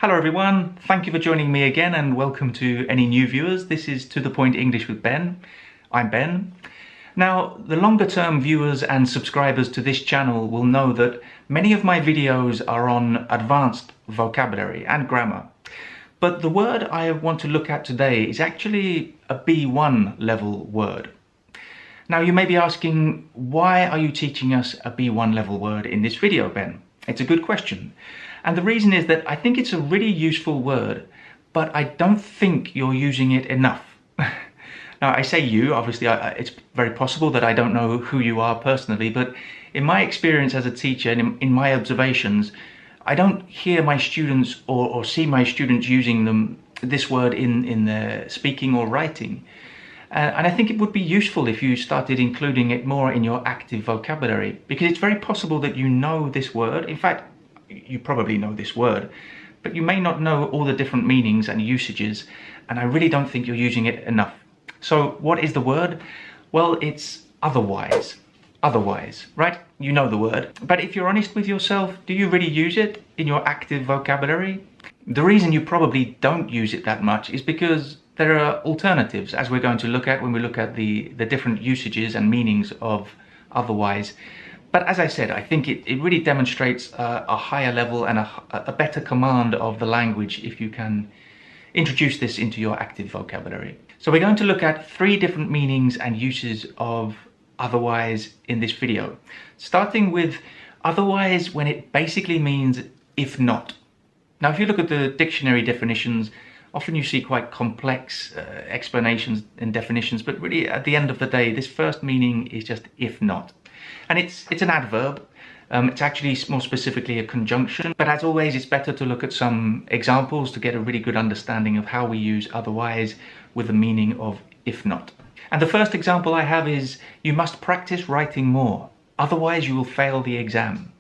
Hello everyone, thank you for joining me again and welcome to any new viewers. This is To The Point English with Ben. I'm Ben. Now, the longer term viewers and subscribers to this channel will know that many of my videos are on advanced vocabulary and grammar. But the word I want to look at today is actually a B1 level word. Now you may be asking, why are you teaching us a B1 level word in this video, Ben? It's a good question. And the reason is that I think it's a really useful word, but I don't think you're using it enough. Now I say you, obviously it's very possible that I don't know who you are personally, but in my experience as a teacher and in my observations, I don't hear my students or see my students using this word in their speaking or writing. And I think it would be useful if you started including it more in your active vocabulary, because it's very possible that you know this word. In fact, you probably know this word, but you may not know all the different meanings and usages, and I really don't think you're using it enough. So what is the word? Well, it's otherwise. Otherwise, right? You know the word. But if you're honest with yourself, do you really use it in your active vocabulary? The reason you probably don't use it that much is because there are alternatives, as we're going to look at when we look at the different usages and meanings of otherwise. But as I said, I think it really demonstrates a higher level and a better command of the language if you can introduce this into your active vocabulary. So we're going to look at 3 different meanings and uses of otherwise in this video. Starting with otherwise when it basically means if not. Now if you look at the dictionary definitions, often you see quite complex explanations and definitions, but really at the end of the day, this first meaning is just if not. And it's an adverb. It's actually more specifically a conjunction, but as always, it's better to look at some examples to get a really good understanding of how we use otherwise with the meaning of if not. And the first example I have is, you must practice writing more, otherwise you will fail the exam.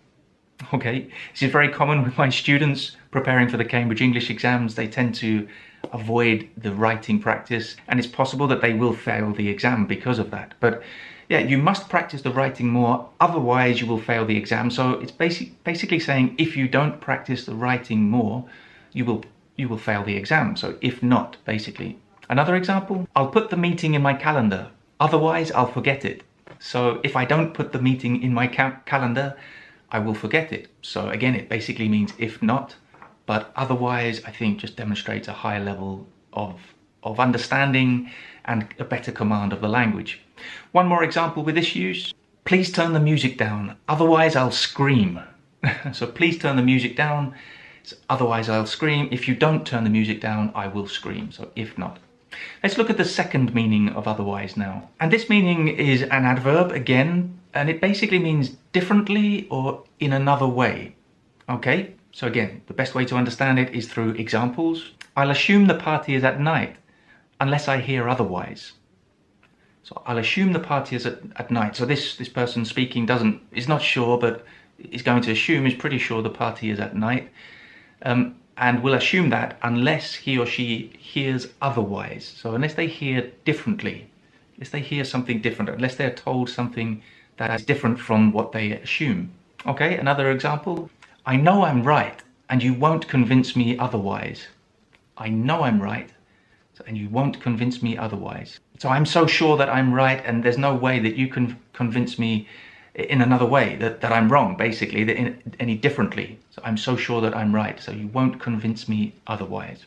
Okay, this is very common with my students preparing for the Cambridge English exams. They tend to avoid the writing practice, and it's possible that they will fail the exam because of that. But yeah, you must practice the writing more, otherwise you will fail the exam. So it's basically saying if you don't practice the writing more, you will fail the exam. So if not, basically. Another example, I'll put the meeting in my calendar, otherwise I'll forget it. So if I don't put the meeting in my calendar, I will forget it. So again, it basically means if not, but otherwise I think just demonstrates a higher level of understanding and a better command of the language. One more example with this use, please turn the music down, otherwise I'll scream. So please turn the music down, otherwise I'll scream. If you don't turn the music down, I will scream. So if not. Let's look at the second meaning of otherwise now. And this meaning is an adverb again, and it basically means differently or in another way. Okay, so again, the best way to understand it is through examples. I'll assume the party is at night unless I hear otherwise. So I'll assume the party is at night. So this person speaking is not sure, but is going to assume, is pretty sure the party is at night. And will assume that unless he or she hears otherwise. So unless they hear differently, unless they hear something different, unless they're told something that is different from what they assume. Okay, another example. I know I'm right, and you won't convince me otherwise. I know I'm right, and you won't convince me otherwise. So I'm so sure that I'm right, and there's no way that you can convince me in another way, that I'm wrong, basically, any differently. So I'm so sure that I'm right, so you won't convince me otherwise.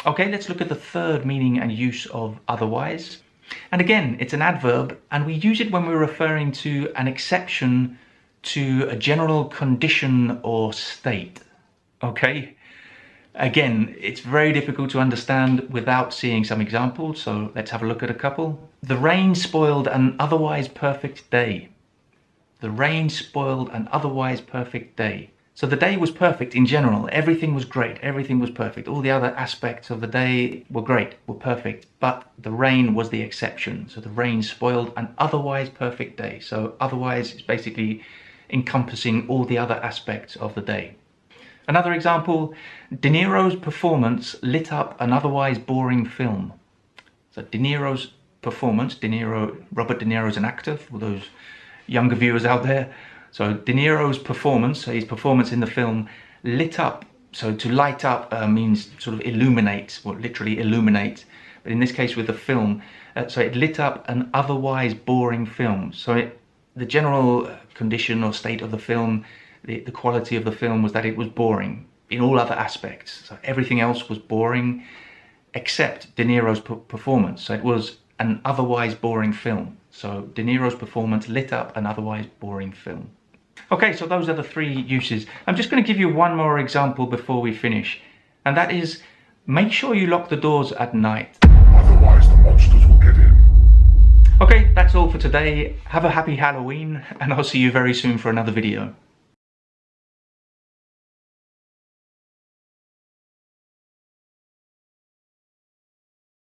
Okay, let's look at the third meaning and use of otherwise. And again, it's an adverb, and we use it when we're referring to an exception to a general condition or state. Okay? Again, it's very difficult to understand without seeing some examples, so let's have a look at a couple. The rain spoiled an otherwise perfect day. The rain spoiled an otherwise perfect day. So the day was perfect in general. Everything was great. Everything was perfect. All the other aspects of the day were great, were perfect. But the rain was the exception. So the rain spoiled an otherwise perfect day. So otherwise is basically encompassing all the other aspects of the day. Another example, De Niro's performance lit up an otherwise boring film. So De Niro's performance, Robert De Niro's an actor, for those younger viewers out there. So De Niro's performance, his performance in the film, lit up So to light up means sort of illuminate, or literally illuminate. But in this case with the film, so it lit up an otherwise boring film. So the general condition or state of the film, the quality of the film was that it was boring in all other aspects. So everything else was boring except De Niro's performance. So it was an otherwise boring film. So De Niro's performance lit up an otherwise boring film. Okay, so those are the three uses. I'm just going to give you one more example before we finish, and that is, make sure you lock the doors at night. Otherwise the monsters will get in. Okay, that's all for today. Have a happy Halloween, and I'll see you very soon for another video.